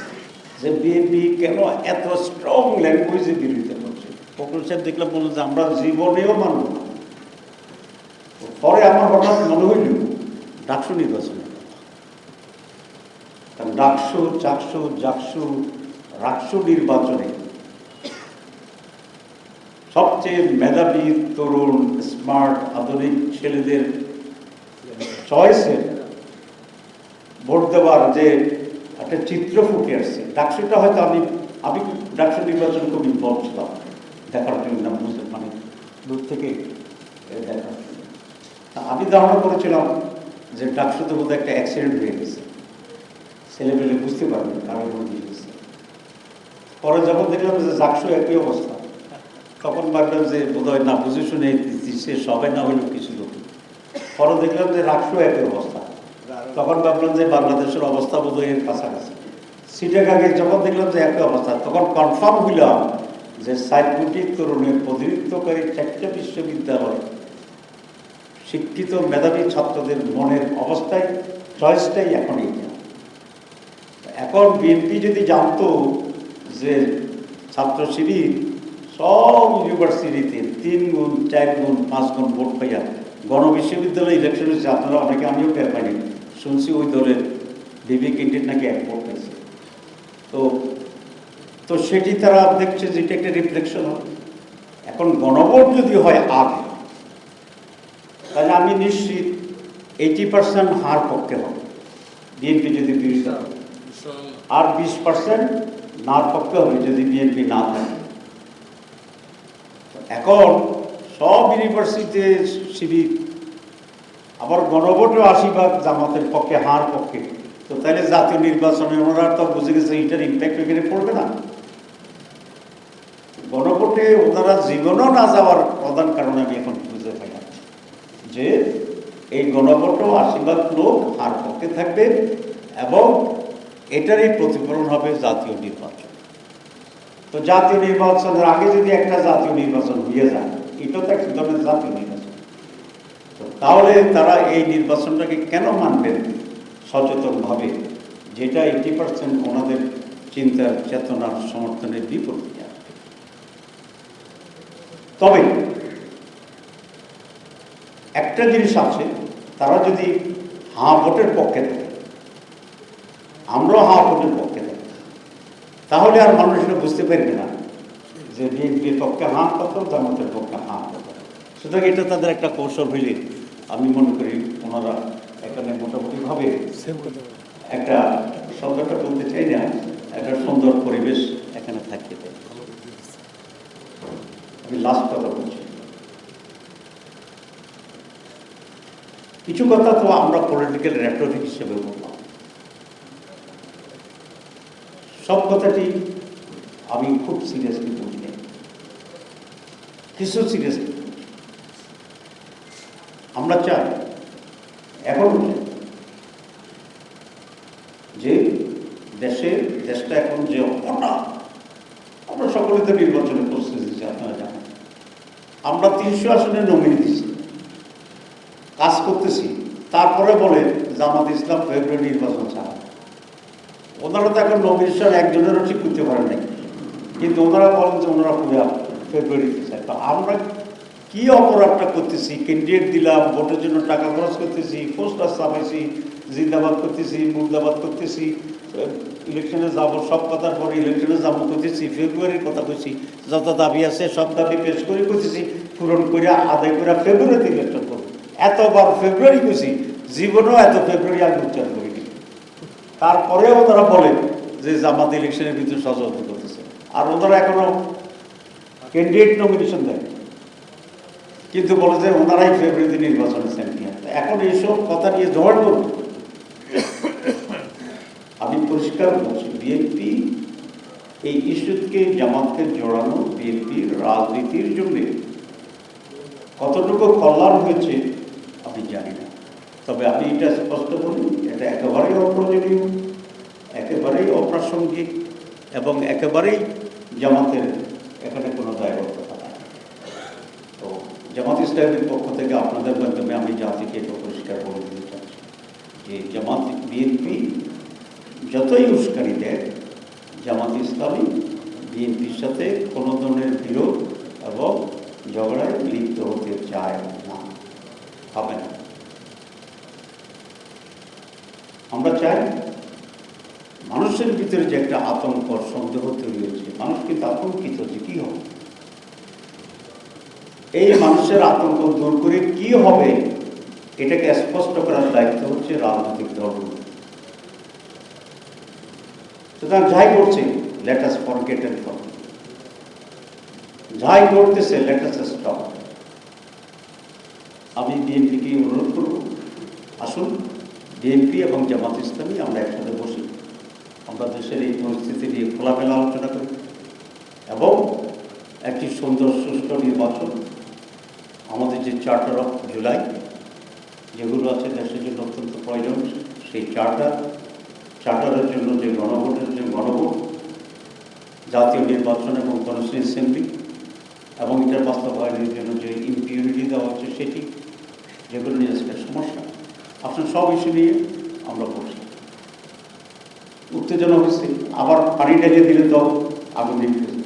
যে বিএনপি কেন এত স্ট্রং ল্যাঙ্গুয়েজে বিরোধিতা করছে। ফখরুল সাহেব দেখলাম বললেন যে আমরা জীবনেও মানব না। পরে আমার হঠাৎ মনে হইল ডাকসু নির্বাচনের কথা, কারণ ডাকসু, চাকসু, জাকসু, রাকসু নির্বাচনে সবচেয়ে মেধাবী, তরুণ, স্মার্ট, আধুনিক ছেলেদের চয়েসে ভোট দেওয়ার যে একটা চিত্র ফুটে আসছে, ডাকসুটা হয়তো আমি আমি ডাকসু নির্বাচন খুব ইনভলভ ছিলাম দেখার জন্য, মানে দূর থেকে দেখার জন্য। আমি ধারণা করেছিলাম যে ডাকসুতে বোধহয় একটা অ্যাক্সিডেন্ট হয়ে গেছে, ছেলেমেলে বুঝতে পারবে কারোর মধ্যে গেছে। পরে যখন দেখলাম যে ডাকসু একই অবস্থা, তখন ভাবলাম যে বোধহয় না বুঝে শুনে সে সবাই না হইলেও কিছু লোক। পরে দেখলাম যে ডাকসু একই অবস্থা, তখন ভাবলাম যে বাংলাদেশের অবস্থা বোধহয় এর কাছাকাছি। সিটাগাঙে যখন দেখলাম যে একই অবস্থা, তখন কনফার্ম হইলাম যে ৬০ কোটি তরুণের প্রতিনিধিত্বকারী ৪টা বিশ্ববিদ্যালয় শিক্ষিত মেধাবী ছাত্রদের মনের অবস্থায় চয়েসটাই এখন এইটা। এখন বিএনপি যদি জানতো যে ছাত্র শিবির সব ইউনিভার্সিটিতে ৩ গুণ ৪ গুণ ৫ গুণ ভোট পাইয়া গণবিশ্ববিদ্যালয় ইলেকশন হচ্ছে, আপনারা অনেকে, আমিও টের পাইনি, শুনছি ওই দলের বিবি ক্যান্ডিডেট নাকি ১ ভোট পেয়েছে। তো সেটি তারা দেখছে যে এটা একটা রিফ্লেকশন হবে। এখন গণভোট যদি হয় আগে, তাহলে আমি নিশ্চিত 80% হার পক্ষে হবে বিএনপি যদি বিরোধিতা করে, আর 20% নার পক্ষে হবে যদি বিএনপি না থাকে। এখন সব ইউনিভার্সিটিতে শিবির, আবার গণভোটও ৮০% জামাতের পক্ষে, হার পক্ষে। তো তাহলে জাতীয় নির্বাচনে ওনারা তো বুঝে গেছে এটার ইম্প্যাক্ট এখানে পড়বে না। গণভোটে ওনারা জীবনও না যাওয়ার প্রধান কারণ আমি এখন বুঝে পাইলাম যে এই গণভোটও ৮০% লোক হার পক্ষে থাকবে, এবং এটারই প্রতিফলন হবে জাতীয় নির্বাচন। তো জাতীয় নির্বাচনের আগে যদি একটা জাতীয় নির্বাচন হয়ে যায়, এটা তো এক ধরনের জাতীয় নির্বাচন, তো তাহলে তারা এই নির্বাচনটাকে কেন মানবেন সচেতনভাবে, যেটা 80% ওনাদের চিন্তার চেতনার সমর্থনের বিপরীতে আসবে। তবে একটা জিনিস আছে, তারা যদি হাঁ ভোটের পক্ষে থাকে, আমরাও হাঁ ভোটের পক্ষে থাকি, তাহলে আর মানুষরা বুঝতে পারবে না যে বিএনপির পক্ষে হাঁ কত, জামাতের পক্ষে হাঁ কত। সুতরাং এটা তাদের একটা কৌশল হইলে আমি মনে করি ওনারা এখানে মোটামুটিভাবে একটা, শব্দটা বলতে চাই না, একটা সুন্দর পরিবেশ এখানে থাকতে পারে। আমি লাস্ট কথা বলছি, কিছু কথা তো আমরা পলিটিক্যাল রেটরিক হিসেবে বললাম, সব কথাটি আমি খুব সিরিয়াসলি বলি না, কিছু সিরিয়াসলি আমরা চাই এখন যে দেশটা এখন যে অপনা, আমরা সকলে তো নির্বাচনের প্রস্তুতি দিচ্ছি, আপনারা জানেন। আমরা ৩০০ আসনে নমিনি দিচ্ছি, কাজ করতেছি, তারপরে বলে জামাত ইসলাম ফেব্রুয়ারি নির্বাচন চায়। ওনারা তো এখন নমিনেশন একজনেরও ঠিক করতে পারেন নাই, কিন্তু ওনারা বলেন যে ওনারা পুরো ফেব্রুয়ারিতে চায়। তো আমরা কি অপরাধটা করতেছি? ক্যান্ডিডেট দিলাম, ভোটের জন্য টাকা খরচ করতেছি, পোস্টার ছাপাইছি, জিন্দাবাদ করতেছি, মুর্দাবাদ করতেছি, ইলেকশনে যাব, সব কথার পরে ইলেকশনে যাবো করতেছি, ফেব্রুয়ারির কথা কইছি, যত দাবি আছে সব দাবি পেশ করে করতেছি, পূরণ করে আদায় করে ফেব্রুয়ারিতে ইলেকশন করবো। এতবার ফেব্রুয়ারি কইছি, জীবনেও এত ফেব্রুয়ারি আগে উচ্চারণ করিনি। তারপরেও ওনারা বলে যে জামাত ইলেকশনের ভিতরে সহযোগিতা করতেছে, আর ওনারা এখনো ক্যান্ডিডেট নমিনেশন দেয়, কিন্তু বলে যে ওনারাই ফেব্রুয়ারিতে নির্বাচনে চ্যাম্পিয়ন। এখন এইসব কথা নিয়ে জোগাড় করব। আমি পরিষ্কার বলছি, বিএনপি এই ইস্যুকে, জামাতকে জড়ানো বিএনপির রাজনীতির জন্য কতটুকু কল্যাণ হয়েছে আমি জানি না। তবে আমি এটা স্পষ্ট বলি, এটা একেবারেই অপ্রয়োজনীয়, একেবারেই অপ্রাসঙ্গিক, এবং একেবারেই জামাতের এখানে কোনো দায়বদ্ধতা নাই। তো জামাত ইসলামের পক্ষ থেকে আপনাদের মাধ্যমে আমি জাতিকে এটা পরিষ্কার বলে দিতে চাচ্ছি যে জামাত, বিএনপি যতই উস্কানি দেয়, জামাত ইসলামী বিএনপির সাথে কোনো ধরনের বিরোধ এবং ঝগড়ায় লিপ্ত হতে চায় না, হবে না। আমরা চাই মানুষের ভিতরে যে একটা আতঙ্ক, সন্দেহ তৈরি হয়েছে, মানুষ কিন্তু আতঙ্কিত যে কি হবে, এই মানুষের আতঙ্ক দূর করে কি হবে এটাকে স্পষ্ট করার দায়িত্ব হচ্ছে রাজনৈতিক দল। সুতরাং যাই করছে let us forget and forgive. যাই করতেছে লেট আস স্টপ। আমি বিএনপিকে অনুরোধ করব, আসুন বিএনপি এবং জামাত ইসলামী আমরা একসাথে বসি, আমরা দেশের এই পরিস্থিতি নিয়ে খোলামেলা আলোচনা করি এবং একটি সুন্দর সুষ্ঠু নির্বাচন, আমাদের যে চার্টার অফ জুলাই যেগুলো আছে দেশের জন্য অত্যন্ত প্রয়োজন, সেই চার্টারের জন্য যে গণভোটের যে গণভোট, জাতীয় নির্বাচন এবং কনস্টিটিউয়েন্সি অ্যাসেম্বলি এবং এটার বাস্তবায়নের জন্য যে ইম্পিউনিটি দেওয়া হচ্ছে সেটি, যেগুলো নিয়ে আজকে সমস্যা, আপনার সব ইস্যু নিয়ে আমরা বসি। উত্তেজনা হয়েছে, আবার পানি ঢেলে দিলে তো আগুন নিভে যাবে।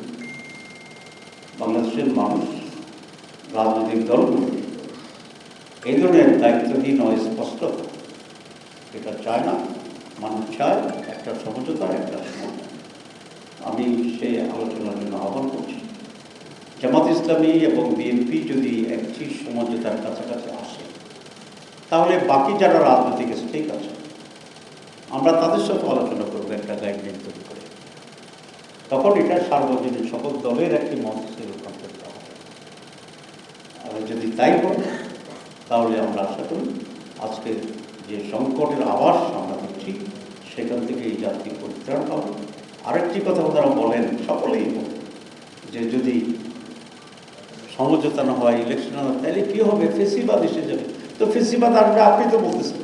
বাংলাদেশের মানুষ, রাজনৈতিক দলগুলো এই ধরনের দায়িত্বহীন স্পষ্ট এটা চায় না। মানুষ চায় একটা সমঝোতা, একটা সমাধান। আমি সেই আলোচনার জন্য আহ্বান করছি। জামাত ইসলামী এবং বিএনপি যদি একটি সমঝোতার কাছাকাছি আসে, তাহলে বাকি যারা রাজনৈতিক স্টেক আছে আমরা তাদের সাথে আলোচনা করবো একটা গাইডলাইন তৈরি করে। তখন এটা সার্বজনীন সকল দলের একটি মঞ্চে রূপান্তরিত হবে। আর যদি তাই হয় তাহলে আমরা আশা করি আজকে যে সংকটের আভাস আমরা দিচ্ছি সেখান থেকে এই জাতি পরিত্রাণ পাবে। আরেকটি কথা ওনারা বলেন, সকলেই বলেন যে যদি সমঝোতা না হয়, ইলেকশন না হয়, তাহলে কী হবে? ফেসিবাদ এসে যাবে। তো ফেসিবাদ আসবে, আপনি তো বলতেছেন।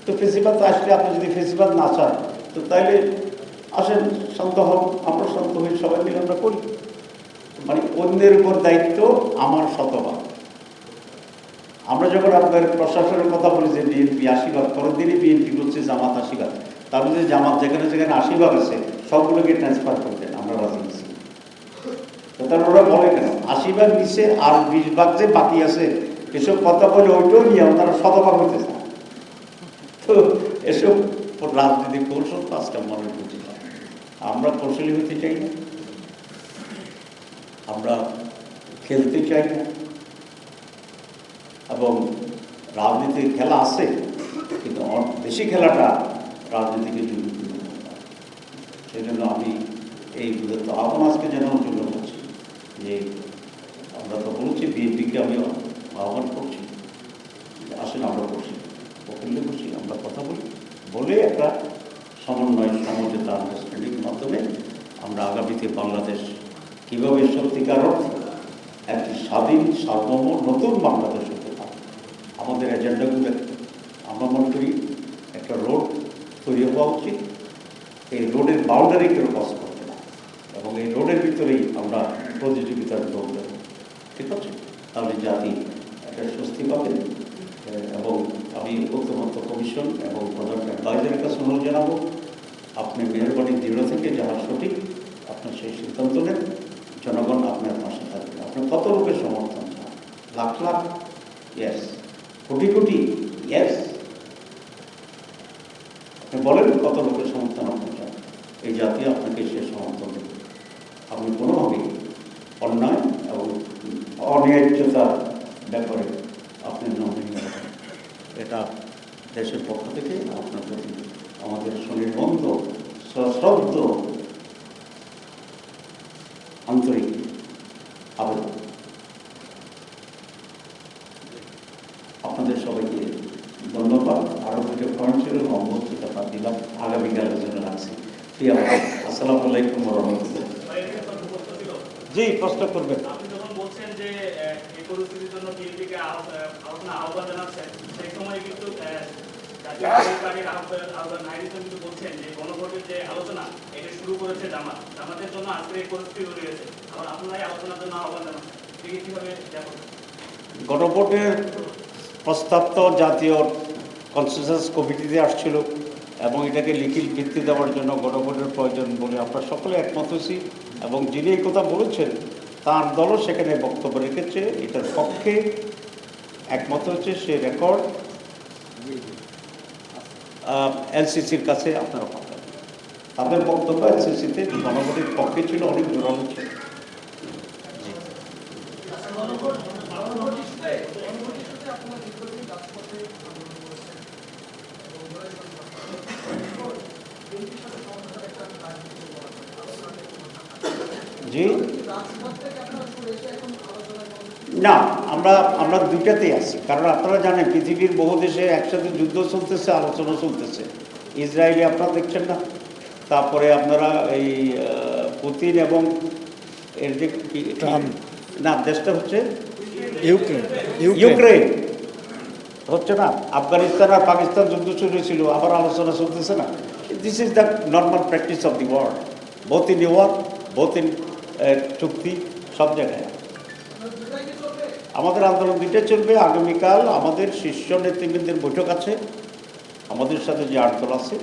তো ফেসিবাদ আসলে আপনি যদি ফেসিবাদ না চান, তো তাইলে আসেন, শান্ত হন, আমরা শান্ত হই, সবাই মিলে আমরা করি। মানে অন্যের উপর দায়িত্ব আমার শতভাগ। আমরা যখন আপনার প্রশাসনের কথা বলি যে বিএনপি আশীর্বাদ, পরের দিনই বিএনপি করছে জামাত আশীর্বাদ, তাহলে যে জামাত যেখানে যেখানে আশীর্বাদ আছে সবগুলোকে ট্রান্সফার করে দেন, আমরা রাজি আছি। তো তার ওরা বলে কেন আশীর্বাদ নিচ্ছে আর 20 ভাগ যে বাকি আছে, এসব কথা বলে ওইটাও নিয়ে তারা শতভাগ হইতে চায়। তো এসব রাজনীতি কৌশল কাজটা মনে বুঝি না। আমরা কৌশলী হতে চাই না, আমরা খেলতে চাই না, এবং রাজনীতির খেলা আছে কিন্তু বেশি খেলাটা রাজনীতিকে যুক্তিপূর্ণ। সেই জন্য আমি এই বিগত আহ্বান আজকে জানানোর জন্য বলছি যে আমরা তো বলছি বিএনপিকে আমি আহ্বান করছি, আসেন আমরা বসি, ওখানে বসি, আমরা কথা বলি, বলে একটা সমন্বয় সমঝোতা আন্ডারস্ট্যান্ডিংয়ের মাধ্যমে আমরা আগামীতে বাংলাদেশ কীভাবে সত্যিকার অর্থে একটি স্বাধীন সার্বভৌম নতুন বাংলাদেশ হতে পারে। আমাদের এজেন্ডাগুলো আমরা মনে করি একটা রোড তৈরি হওয়া উচিত। এই রোডের বাউন্ডারি কেউ ক্রস করবে না এবং এই রোডের ভিতরেই আমরা প্রতিযোগিতার দৌড় দেব, ঠিক আছে? তাহলে জাতি একটা স্বস্তি পাবে। এবং আমি ঐক্যমত্য কমিশন এবং প্রধান অ্যাডভাইজারের কাছে অনুরোধ জানাবো, আপনি মেহরবানির দৃঢ় থেকে যাহা সঠিক আপনার সেই সিদ্ধান্ত নেন। জনগণ আপনার পাশে থাকবে। আপনি কত লোকের সমর্থন চান? লাখ লাখ? ইয়েস। কোটি কোটি? ইয়েস। আপনি বলেন কত লোকের সমর্থন আপনি চান, এই জাতি আপনাকে সে সমর্থন দেবে। আপনি কোনোভাবেই অন্যায় এবং অন্যায্যতার ব্যাপারে আপনি নমিনি করেন। এটা দেশের পক্ষ থেকে আপনার প্রতি আমাদের সুনির্বন্ধ সশ্রদ্ধ আন্তরিক আবেদন। আপনাদের সবাইকে ধন্যবাদ। আরও দুটো পয়েন্ট ছিল, অবস্থিত দিলাম, আগামীকালের জন্য রাখছি। আসসালামু আলাইকুম ওয়া রাহমাতুল্লাহ। জি, প্রশ্ন করবেন। আপনি যখন বলছেন যে এই পরিস্থিতির জন্য বিএনপিকে আলোচনা আহ্বান জানাচ্ছেন, সেই সময় কিন্তু জাতীয় পার্টির আহ্বান নাইরিজন কিন্তু বলছেন যে গণভোটের যে আলোচনা এটা শুরু করেছে জামাতের জন্য আজকে এই পরিস্থিতি তৈরি হয়েছে। আবার আপনারাই আলোচনার জন্য আহ্বান জানাচ্ছেন, এটি কীভাবে দেখো? গণভোটের প্রস্তাব তো জাতীয় কনসেনসাস কমিটিতে আসছিল এবং এটাকে লিখিত ভিত্তি দেওয়ার জন্য গণভোটের প্রয়োজন বলে আমরা সকলে একমত হয়েছি। এবং যিনি এই কথা বলেছেন তার দলও সেখানে বক্তব্য রেখেছে, এটার পক্ষে একমত হয়েছে। সে রেকর্ড এলসিসির কাছে আপনারা পাবেন। তাদের বক্তব্য এলসিসিতে গণভোটের পক্ষে ছিল, অনেক জোরালো ছিল। জি না, আমরা আমরা দুইটাতেই আছি, কারণ আপনারা জানেন পৃথিবীর বহু দেশে একসাথে যুদ্ধ চলতেছে, আলোচনা চলতেছে। ইসরায়েলে আপনারা দেখছেন না, তারপরে আপনারা এই পুতিন এবং এর যে না দেশটা হচ্ছে ইউক্রেন হচ্ছে না, আফগানিস্তান আর পাকিস্তান যুদ্ধ শুরু হয়েছিল, আবার আলোচনা চলতেছে না। This is the normal practice of the world, both in war, both in চুক্তি, সব জায়গায় আমাদের আন্দোলন দুইটা চলবে। আগামীকাল আমাদের শীর্ষ নেতৃবৃন্দের বৈঠক আছে, আমাদের সাথে যে 8 দল আছে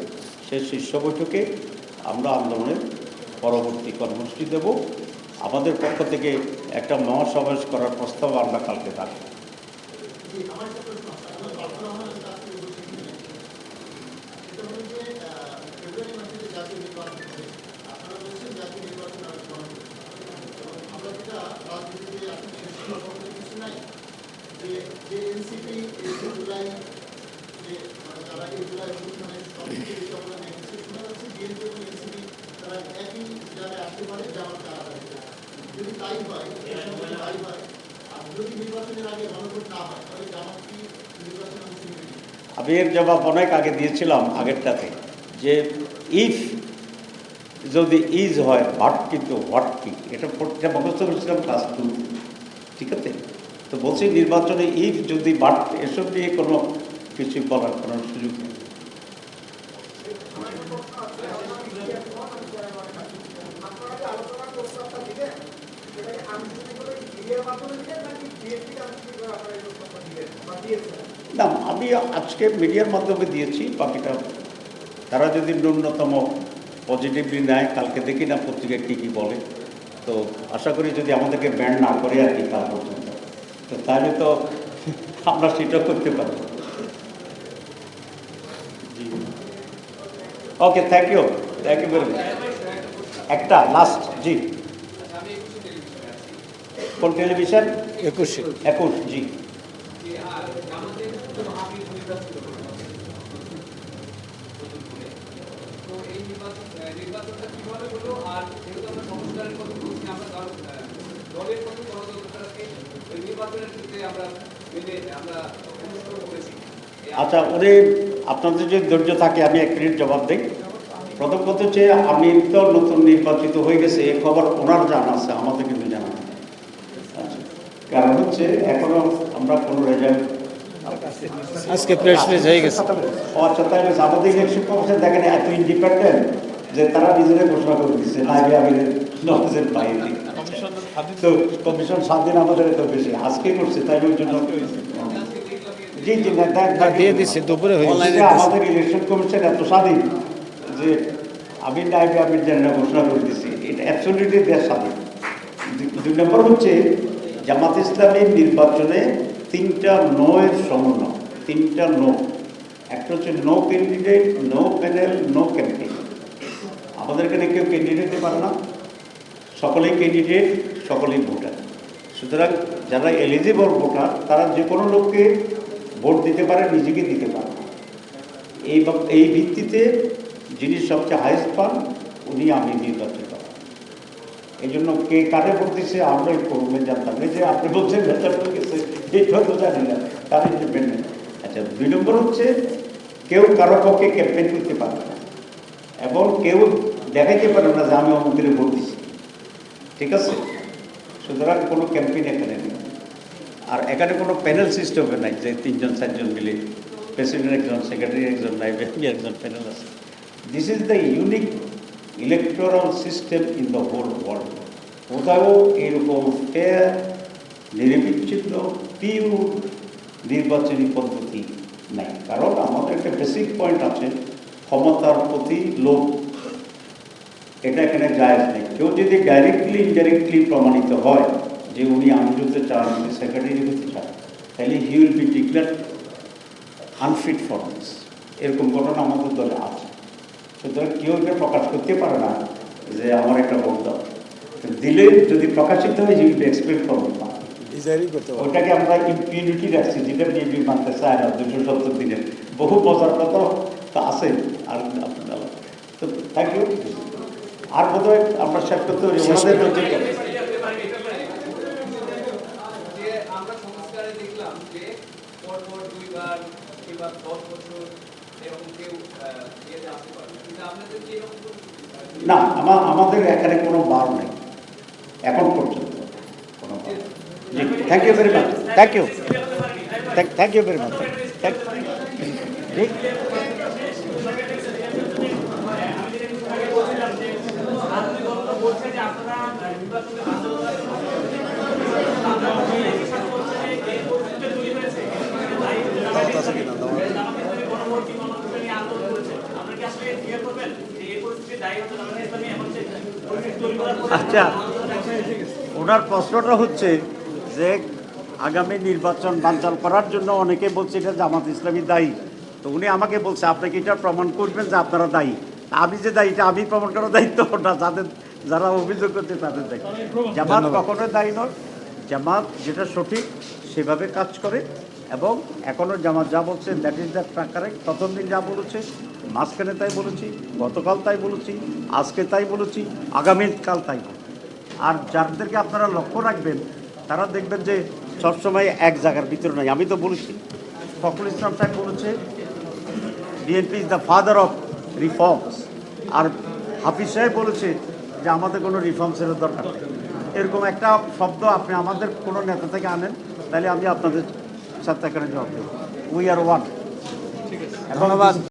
সেই শীর্ষ বৈঠকে আমরা আন্দোলনের পরবর্তী কর্মসূচি দেব। আমাদের পক্ষ থেকে একটা মহাসমাবেশ করার প্রস্তাব আমরা কালকে রাখব। আমি এর জবাব অনেক আগে দিয়েছিলাম আগেরটাতে, যে ইফ যদি ইজ হয় বাট কিন্তু হোয়াট কি, এটা মুখস্থ করেছিলাম ক্লাস 2, ঠিক আছে? তো বলছি নির্বাচনে ইফ যদি বাট এসব নিয়ে কোনো কিছু বলার কোনো সুযোগ নেই। না, আমি আজকে মিডিয়ার মাধ্যমে দিয়েছি, বাকিটা তারা যদি ন্যূনতম পজিটিভলি নেয়, কালকে দেখি না পত্রিকা কী কী বলে। তো আশা করি যদি আমাদেরকে ব্যান্ড না করে আর কি কাল পর্যন্ত, তো তাহলে তো আমরা সেটা করতে পারি। জি ওকে, থ্যাংক ইউ ভেরি মাচ। একটা লাস্ট, জি কোন টেলিভিশন? 21 জি। আচ্ছা, উনি আপনাদের যদি ধৈর্য থাকে আমি 1 মিনিট জবাব দিই। প্রথম কথা হচ্ছে আমি তো নতুন নির্বাচিত হয়ে গেছে এই খবর ওনার জানা আছে, আমাদের কিন্তু জানা নেই। আচ্ছা, কারণ হচ্ছে এখনো আমরা কোনো রেজাল্ট আজকে প্রেস রিলিজ হয়ে গেছে। ও আচ্ছা, তাই আমাদের ইলেকশন কমিশন দেখেন এত ইন্ডিপেন্ডেন্ট যে তারা নিজেরাই ঘোষণা করে দিচ্ছে, না আমি নলেজের বাইরে। তো কমিশন স্বাধীন আমাদের এত বেশি আজকে করছে, তাই ওই জন্য জি জি না দিয়ে দিচ্ছে দুপুরে হয়ে গেছে। আমাদের ইলেকশন কমিশন এত স্বাধীন যে আমি নাইবে আমি জেন্ডা ঘোষণা করে দিচ্ছি, এটা অ্যাবসলিউটলি দেশ স্বাধীন। 2 নম্বর হচ্ছে জামাত ইসলামের নির্বাচনে 3টা নো এর সমন্বয়, 3টা নো। একটা হচ্ছে no candidate, no panel, no campaign. আমাদের এখানে কেউ ক্যান্ডিডেট হতে পারে না, সকলেই ক্যান্ডিডেট, সকলেই ভোটার। সুতরাং যারা এলিজিবল ভোটার তারা যে কোনো লোককে ভোট দিতে পারে, নিজেকে দিতে পারে। এই ভিত্তিতে যিনি সবচেয়ে হাইস্ট পান উনি আমি নির্বাচিত। এই জন্য কে কারে ভোট দিচ্ছে আমরা এই ফোরমে জানতাম, এই যে আপনি বলছেন ভেতর হয়ে গেছে এইটা তো জানি না, তার ইন্ডিপেন্ডেন্ট। আচ্ছা, 2 নম্বর হচ্ছে কেউ কারো পক্ষে ক্যাম্পেইন করতে পারে না এবং কেউ দেখাইতে পারে না যে আমি অমুকের ভোট দিচ্ছি, ঠিক আছে? সুতরাং কোনো ক্যাম্পেইন এখানে নেই। আর এখানে কোনো প্যানেল সিস্টেমে নাই যে 3জন 4জন মিলে, প্রেসিডেন্ট একজন, সেক্রেটারি একজন, নাইবে একজন প্যানেল আছে। This is the unique electoral system in the whole world. কোথাও এরকম ফেয়ার, নিরবিচ্ছিন্ন, পিওর নির্বাচনী পদ্ধতি নাই। কারণ আমাদের একটা বেসিক পয়েন্ট আছে, ক্ষমতার প্রতি লোভ, এটা এখানে জায়েজ নেই। কেউ যদি ডাইরেক্টলি ইনডাইরেক্টলি প্রমাণিত হয় যে উনি আমির হতে চান, উনি সেক্রেটারি হতে চান, তাহলে he will be declare unfit for this. এরকম ঘটনা আমাদের দলে আছে। সুতরাং কেউ এটা প্রকাশ করতে পারে না যে আমার একটা ভোট দাও, দিলে যদি প্রকাশিত হয় যে এক্সপেক্ট করবো না, ওইটাকে আমরা ইম্পিউনিটি রাখছি, যেটা বিএনপি মানতে চায় না। 270 দিনের বহু মজার কথা তো আছে। আর তো থ্যাংক ইউ। আর বোধহয় আমরা শেষ করতে পারি ওনাদের নজর কেন? যে আমরা সংস্কারে দেখলাম যে পরপর 2 বার কিংবা 10 বছর এরকম কেউ ইয়েতে আসতে পারে, কিন্তু আপনাদের কি এরকম না, আমাদের এখানে কোনো বার নেই এখন পর্যন্ত কোনো বার। জি, thank you very much, thank you, thank you very much, thank জি। আচ্ছা, ওনার প্রশ্নটা হচ্ছে যে আগামী নির্বাচন বানচাল করার জন্য অনেকে বলছে এটা জামাত ইসলামী দায়ী। তো উনি আমাকে বলছে আপনি কি এটা প্রমাণ করবেন যে আপনারা দায়ী? আমি যে দায়ী এটা আমি প্রমাণ করার দায়িত্ব না, যারা অভিযোগ করছে তাদের দায়িত্ব। জামাত কখনোই দায়ী নয়। জামাত যেটা সঠিক সেভাবে কাজ করে এবং এখনও জামাত যা বলছে দ্যাট ইজ দ্যাট কারেক্ট। প্রথম দিন যা বলেছে, মাঝখানে তাই বলেছি, গতকাল তাই বলেছি, আজকে তাই বলেছি, আগামীকাল তাই বলছি। আর যাদেরকে আপনারা লক্ষ্য রাখবেন তারা দেখবেন যে সবসময় এক জায়গার ভিতরে নাই। আমি তো বলেছি, ফখরুল ইসলাম সাহেব বলেছে BNP is the father of reforms, আর হাফিজ সাহেব বলেছে যে আমাদের কোনো রিফর্মসের দরকার নেই। এরকম একটা শব্দ আপনি আমাদের কোনো নেতা থেকে আনেন, তাহলে আমি আপনাদের সাথে এখানে জবাব দেব। We are one. ধন্যবাদ।